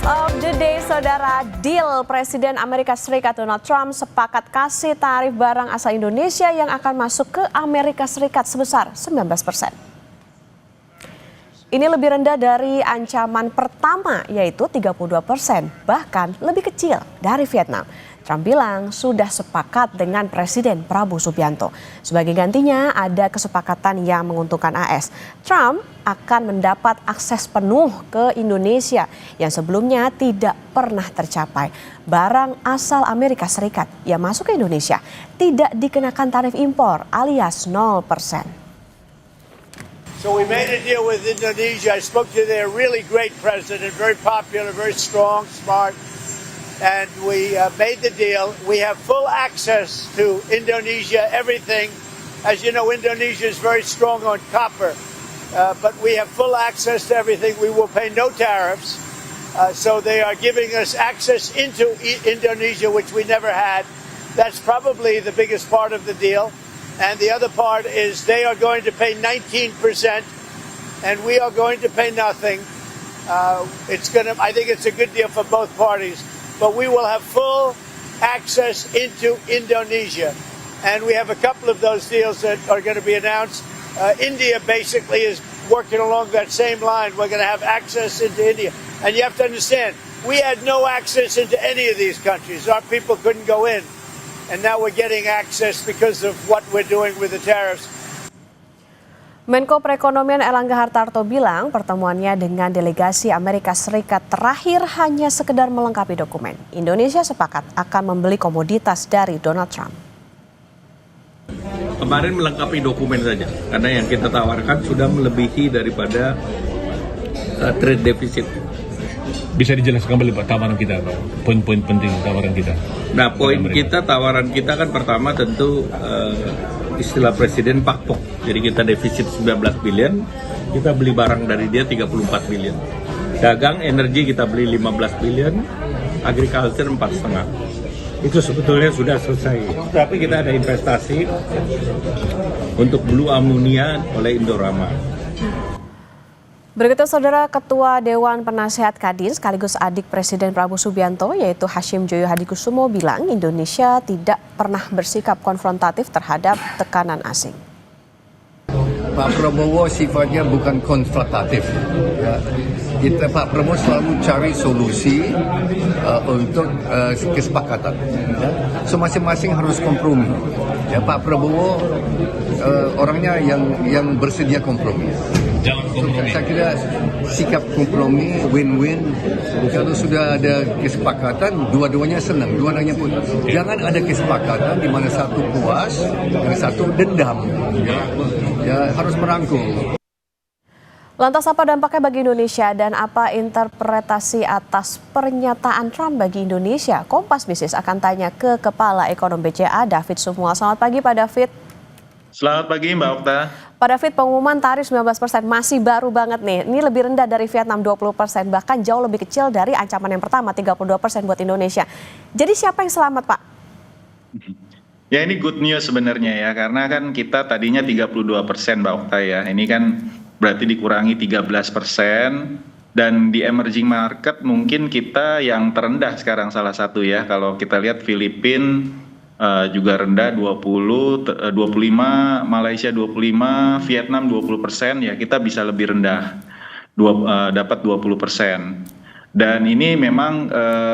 of the day, saudara. Deal Presiden Amerika Serikat Donald Trump sepakat kasih tarif barang asal Indonesia yang akan masuk ke Amerika Serikat sebesar 19%. Ini lebih rendah dari ancaman pertama, yaitu 32%, bahkan lebih kecil dari Vietnam. Trump bilang sudah sepakat dengan Presiden Prabowo Subianto. Sebagai gantinya ada kesepakatan yang menguntungkan AS. Trump akan mendapat akses penuh ke Indonesia yang sebelumnya tidak pernah tercapai. Barang asal Amerika Serikat yang masuk ke Indonesia tidak dikenakan tarif impor alias 0%. So we made a deal with Indonesia. I spoke to their really great president, very popular, very strong, smart. And we made the deal. We have full access to Indonesia, everything. As you know, Indonesia is very strong on copper, but we have full access to everything. We will pay no tariffs. So they are giving us access into Indonesia, which we never had. That's probably the biggest part of the deal. And the other part is they are going to pay 19%, and we are going to pay nothing. I think it's a good deal for both parties. But we will have full access into Indonesia. And we have a couple of those deals that are going to be announced. India basically is working along that same line. We're going to have access into India. And you have to understand, we had no access into any of these countries. Our people couldn't go in. And now we're getting access because of what we're doing with the tariffs. Menko Perekonomian Erlangga Hartarto bilang pertemuannya dengan delegasi Amerika Serikat terakhir hanya sekedar melengkapi dokumen. Indonesia sepakat akan membeli komoditas dari Donald Trump. Kemarin melengkapi dokumen saja, karena yang kita tawarkan sudah melebihi daripada trade deficit. Bisa dijelaskan kembali Pak tawaran kita, Pak? Poin-poin penting tawaran kita. Nah, tawaran kita kan pertama tentu istilah Presiden pakpok. Jadi kita defisit 19 billion, kita beli barang dari dia 34 billion. Dagang energi kita beli 15 billion, agriculture 4,5. Itu sebetulnya sudah selesai. Tapi kita ada investasi untuk blue ammonia oleh Indorama. Berikutnya, saudara, Ketua Dewan Penasehat Kadin sekaligus adik Presiden Prabowo Subianto yaitu Hashim Joyo Hadikusumo bilang Indonesia tidak pernah bersikap konfrontatif terhadap tekanan asing. Pak Prabowo sifatnya bukan konfrontatif. Ya. Pak Prabowo selalu cari solusi untuk kesepakatan. Ya. So masing-masing harus kompromi. Ya, Pak Prabowo orangnya yang bersedia kompromi. Jangan kompromi. Saya kira sikap kompromi win-win. Kalau sudah ada kesepakatan, dua-duanya senang, dua-duanya pun. Jangan ada kesepakatan di mana satu puas, yang satu dendam. Ya, harus merangkul. Lantas apa dampaknya bagi Indonesia dan apa interpretasi atas pernyataan Trump bagi Indonesia? Kompas Bisnis akan tanya ke Kepala Ekonom BCA David Sumual. Selamat pagi Pak David. Selamat pagi Mbak Okta. Pak David, pengumuman tarif 19% masih baru banget nih. Ini lebih rendah dari Vietnam 20%, bahkan jauh lebih kecil dari ancaman yang pertama 32% buat Indonesia. Jadi siapa yang selamat Pak? Ya ini good news sebenarnya ya, karena kan kita tadinya 32% Mbak Okta ya. Ini kan berarti dikurangi 13%. Dan di emerging market mungkin kita yang terendah sekarang salah satu ya. Kalau kita lihat Filipina juga rendah 20, 25, Malaysia 25, Vietnam 20%, ya kita bisa lebih rendah, dapat 20%. Dan ini memang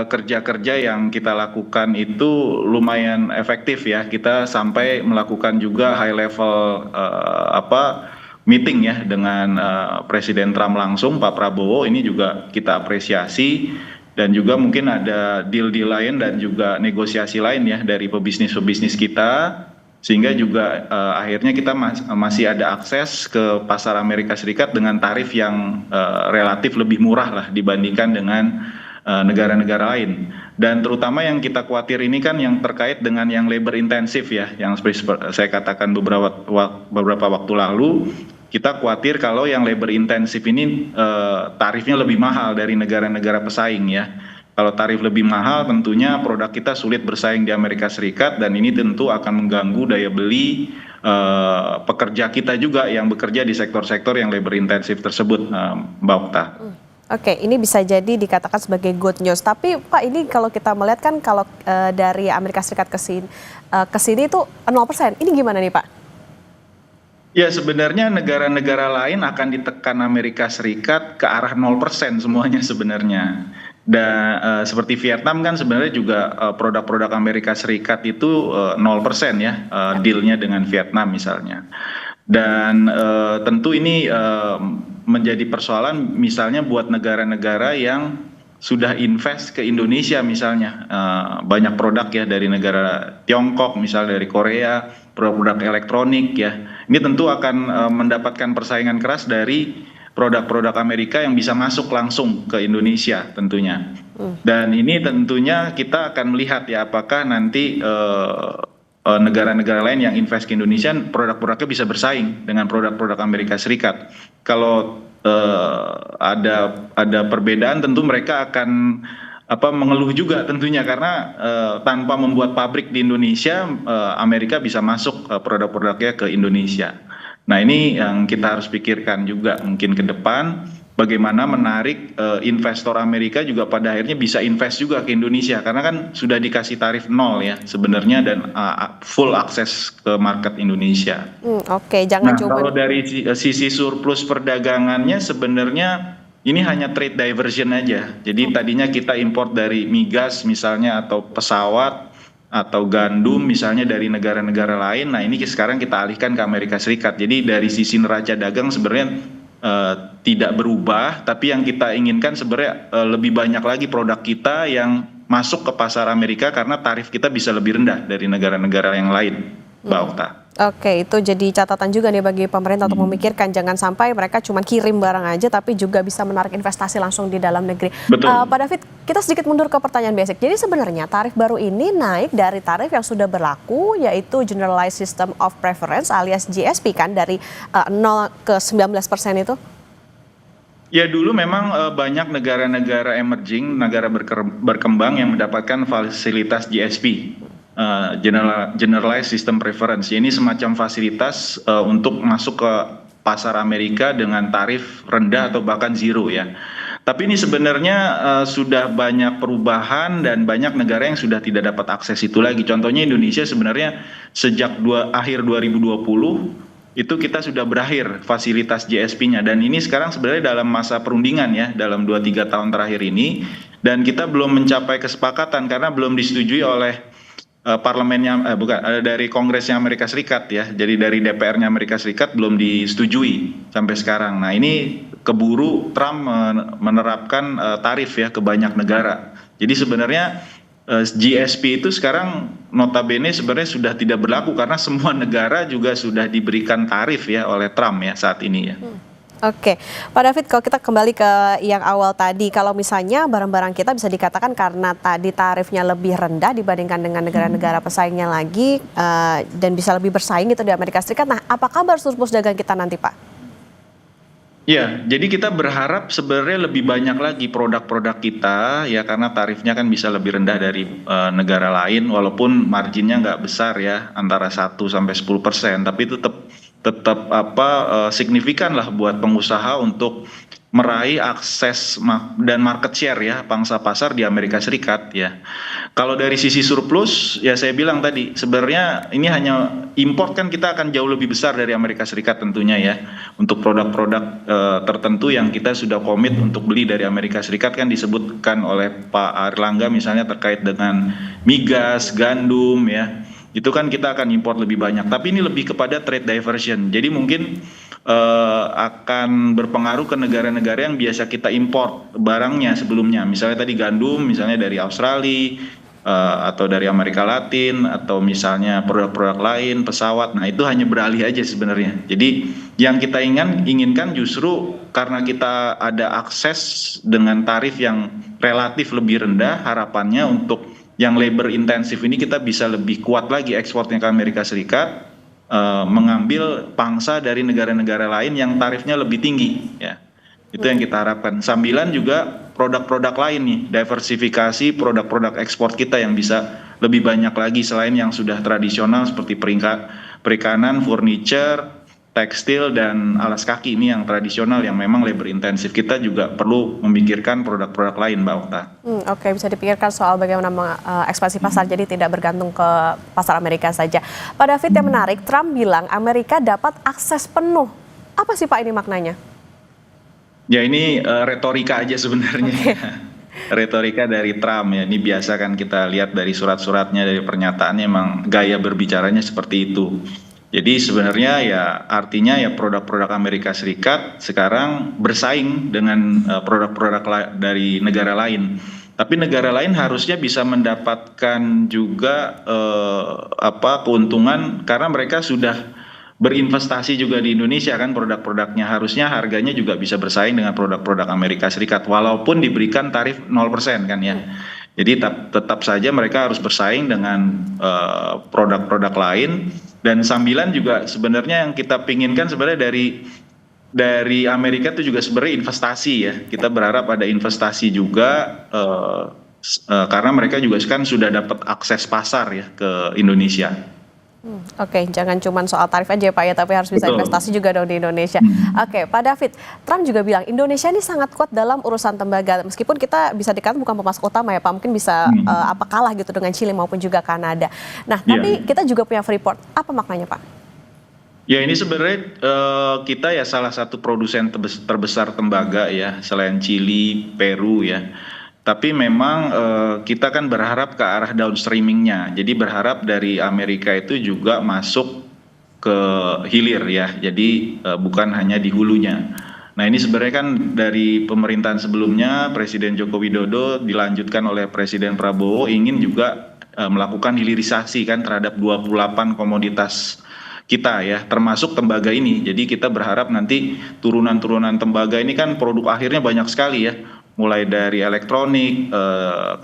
kerja-kerja yang kita lakukan itu lumayan efektif ya. Kita sampai melakukan juga high level meeting ya dengan Presiden Trump langsung, Pak Prabowo. Ini juga kita apresiasi. Dan juga mungkin ada deal-deal lain dan juga negosiasi lain ya dari pebisnis-pebisnis kita. Sehingga juga akhirnya kita masih ada akses ke pasar Amerika Serikat dengan tarif yang relatif lebih murah lah dibandingkan dengan negara-negara lain. Dan terutama yang kita khawatir ini kan yang terkait dengan yang labor intensif ya, yang seperti saya katakan beberapa waktu lalu, kita khawatir kalau yang labor intensif ini tarifnya lebih mahal dari negara-negara pesaing ya. Kalau tarif lebih mahal tentunya produk kita sulit bersaing di Amerika Serikat, dan ini tentu akan mengganggu daya beli pekerja kita juga yang bekerja di sektor-sektor yang labor intensif tersebut, Mbak Okta. Oke, ini bisa jadi dikatakan sebagai good news. Tapi Pak, ini kalau kita melihat kan kalau dari Amerika Serikat ke sini itu 0%. Ini gimana nih Pak? Ya, sebenarnya negara-negara lain akan ditekan Amerika Serikat ke arah 0% semuanya sebenarnya. Dan seperti Vietnam kan sebenarnya juga produk-produk Amerika Serikat itu 0% ya, dealnya dengan Vietnam misalnya. Dan tentu ini menjadi persoalan misalnya buat negara-negara yang sudah invest ke Indonesia misalnya. Banyak produk ya dari negara Tiongkok, misalnya dari Korea, produk-produk elektronik ya. Ini tentu akan mendapatkan persaingan keras dari produk-produk Amerika yang bisa masuk langsung ke Indonesia tentunya. Dan ini tentunya kita akan melihat ya apakah nanti negara-negara lain yang invest ke Indonesia produk-produknya bisa bersaing dengan produk-produk Amerika Serikat. Kalau ada perbedaan tentu mereka akan mengeluh juga tentunya karena tanpa membuat pabrik di Indonesia Amerika bisa masuk produk-produknya ke Indonesia. Nah, ini yang kita harus pikirkan juga mungkin ke depan bagaimana menarik investor Amerika juga pada akhirnya bisa invest juga ke Indonesia karena kan sudah dikasih tarif 0 ya sebenarnya dan full akses ke market Indonesia. Oke, jangan cuma. Kalau dari sisi surplus perdagangannya sebenarnya ini hanya trade diversion aja. Jadi tadinya kita import dari migas misalnya atau pesawat atau gandum misalnya dari negara-negara lain. Nah, ini sekarang kita alihkan ke Amerika Serikat. Jadi dari sisi neraca dagang sebenarnya tidak berubah, tapi yang kita inginkan sebenarnya lebih banyak lagi produk kita yang masuk ke pasar Amerika karena tarif kita bisa lebih rendah dari negara-negara yang lain, Mbak Okta. Oke, itu jadi catatan juga nih bagi pemerintah untuk memikirkan jangan sampai mereka cuma kirim barang aja tapi juga bisa menarik investasi langsung di dalam negeri. Betul. Pak David, kita sedikit mundur ke pertanyaan basic. Jadi sebenarnya tarif baru ini naik dari tarif yang sudah berlaku yaitu Generalized System of Preference alias GSP kan dari 0 ke 19% itu? Ya dulu memang banyak negara-negara emerging, negara berkembang yang mendapatkan fasilitas GSP. Generalized System Preference. Ini semacam fasilitas untuk masuk ke pasar Amerika dengan tarif rendah atau bahkan zero ya. Tapi ini sebenarnya sudah banyak perubahan dan banyak negara yang sudah tidak dapat akses itu lagi. Contohnya Indonesia sebenarnya sejak akhir 2020 itu kita sudah berakhir fasilitas GSP-nya dan ini sekarang sebenarnya dalam masa perundingan ya dalam 2-3 tahun terakhir ini dan kita belum mencapai kesepakatan karena belum disetujui oleh parlemennya dari Kongresnya Amerika Serikat ya. Jadi dari DPR-nya Amerika Serikat belum disetujui sampai sekarang. Nah, ini keburu Trump menerapkan tarif ya ke banyak negara. Jadi sebenarnya GSP itu sekarang notabene sebenarnya sudah tidak berlaku karena semua negara juga sudah diberikan tarif ya oleh Trump ya saat ini ya. Oke, Pak David, kalau kita kembali ke yang awal tadi, kalau misalnya barang-barang kita bisa dikatakan karena tadi tarifnya lebih rendah dibandingkan dengan negara-negara pesaingnya lagi dan bisa lebih bersaing gitu di Amerika Serikat. Nah, apa kabar surplus dagang kita nanti, Pak? Ya, jadi kita berharap sebenarnya lebih banyak lagi produk-produk kita ya karena tarifnya kan bisa lebih rendah dari negara lain walaupun marginnya nggak besar ya antara 1-10%, tapi tetap signifikan lah buat pengusaha untuk meraih akses dan market share ya pangsa pasar di Amerika Serikat ya. Kalau dari sisi surplus ya saya bilang tadi sebenarnya ini hanya import kan kita akan jauh lebih besar dari Amerika Serikat tentunya ya untuk produk-produk tertentu yang kita sudah komit untuk beli dari Amerika Serikat kan disebutkan oleh Pak Airlangga misalnya terkait dengan migas, gandum ya. Itu kan kita akan import lebih banyak. Tapi ini lebih kepada trade diversion. Jadi mungkin akan berpengaruh ke negara-negara yang biasa kita import barangnya sebelumnya. Misalnya tadi gandum, misalnya dari Australia, atau dari Amerika Latin, atau misalnya produk-produk lain, pesawat. Nah itu hanya beralih aja sebenarnya. Jadi yang kita inginkan justru karena kita ada akses dengan tarif yang relatif lebih rendah, harapannya untuk yang labor intensif ini kita bisa lebih kuat lagi ekspornya ke Amerika Serikat, mengambil pangsa dari negara-negara lain yang tarifnya lebih tinggi ya. Itu yang kita harapkan. Sambilan juga produk-produk lain nih, diversifikasi produk-produk ekspor kita yang bisa lebih banyak lagi selain yang sudah tradisional seperti perikanan, furniture, tekstil dan alas kaki ini yang tradisional yang memang labor intensif. Kita juga perlu memikirkan produk-produk lain, Mbak Okta. Oke, bisa dipikirkan soal bagaimana mengekspansi pasar, jadi tidak bergantung ke pasar Amerika saja. Pak David, yang menarik, Trump bilang Amerika dapat akses penuh. Apa sih Pak ini maknanya? Ya ini retorika aja sebenarnya. Retorika dari Trump ya. Ini biasa kan kita lihat dari surat-suratnya, dari pernyataannya, emang gaya berbicaranya seperti itu. Jadi sebenarnya ya artinya ya produk-produk Amerika Serikat sekarang bersaing dengan produk-produk dari negara lain. Tapi negara lain harusnya bisa mendapatkan juga keuntungan karena mereka sudah berinvestasi juga di Indonesia kan, produk-produknya harusnya harganya juga bisa bersaing dengan produk-produk Amerika Serikat walaupun diberikan tarif 0% kan ya. Jadi tetap saja mereka harus bersaing dengan produk-produk lain, dan sambilan juga sebenarnya yang kita pinginkan sebenarnya dari Amerika itu juga sebenarnya investasi ya. Kita berharap ada investasi juga karena mereka juga kan sudah dapat akses pasar ya ke Indonesia. Oke, jangan cuma soal tarif aja Pak ya, tapi harus bisa investasi juga dong di Indonesia. Oke, Pak David, Trump juga bilang Indonesia ini sangat kuat dalam urusan tembaga. Meskipun kita bisa dikatakan bukan pemasok utama ya Pak, mungkin bisa kalah gitu dengan Chili maupun juga Kanada. Nah, tapi kita juga punya Freeport. Apa maknanya Pak? Ya ini sebenarnya kita ya salah satu produsen terbesar tembaga ya, selain Chili, Peru ya. Tapi memang kita kan berharap ke arah downstreamingnya. Jadi berharap dari Amerika itu juga masuk ke hilir ya. Jadi bukan hanya di hulunya. Nah ini sebenarnya kan dari pemerintahan sebelumnya Presiden Joko Widodo dilanjutkan oleh Presiden Prabowo ingin juga melakukan hilirisasi kan terhadap 28 komoditas kita ya, termasuk tembaga ini. Jadi kita berharap nanti turunan-turunan tembaga ini kan produk akhirnya banyak sekali ya. Mulai dari elektronik,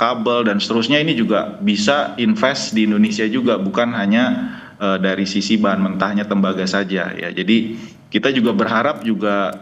kabel, dan seterusnya ini juga bisa invest di Indonesia juga, bukan hanya dari sisi bahan mentahnya tembaga saja ya. Jadi kita juga berharap juga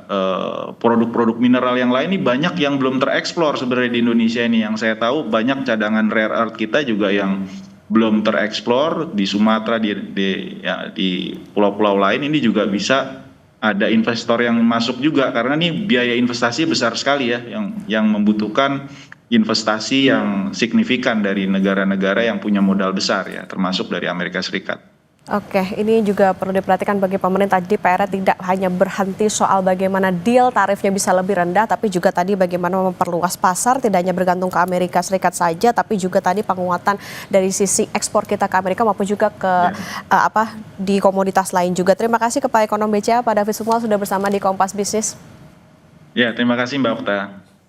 produk-produk mineral yang lain ini banyak yang belum tereksplor sebenarnya di Indonesia ini. Yang saya tahu banyak cadangan rare earth kita juga yang belum tereksplor di Sumatera, di pulau-pulau lain ini juga bisa ada investor yang masuk juga, karena ini biaya investasi besar sekali ya, yang membutuhkan investasi yang signifikan dari negara-negara yang punya modal besar ya, termasuk dari Amerika Serikat. Oke, ini juga perlu diperhatikan bagi pemerintah. Jadi PR tidak hanya berhenti soal bagaimana deal tarifnya bisa lebih rendah, tapi juga tadi bagaimana memperluas pasar, tidak hanya bergantung ke Amerika Serikat saja, tapi juga tadi penguatan dari sisi ekspor kita ke Amerika maupun juga ke di komoditas lain juga. Terima kasih Kepala Ekonom BCA Pak David Sumual sudah bersama di Kompas Bisnis. Ya, terima kasih Mbak Okta.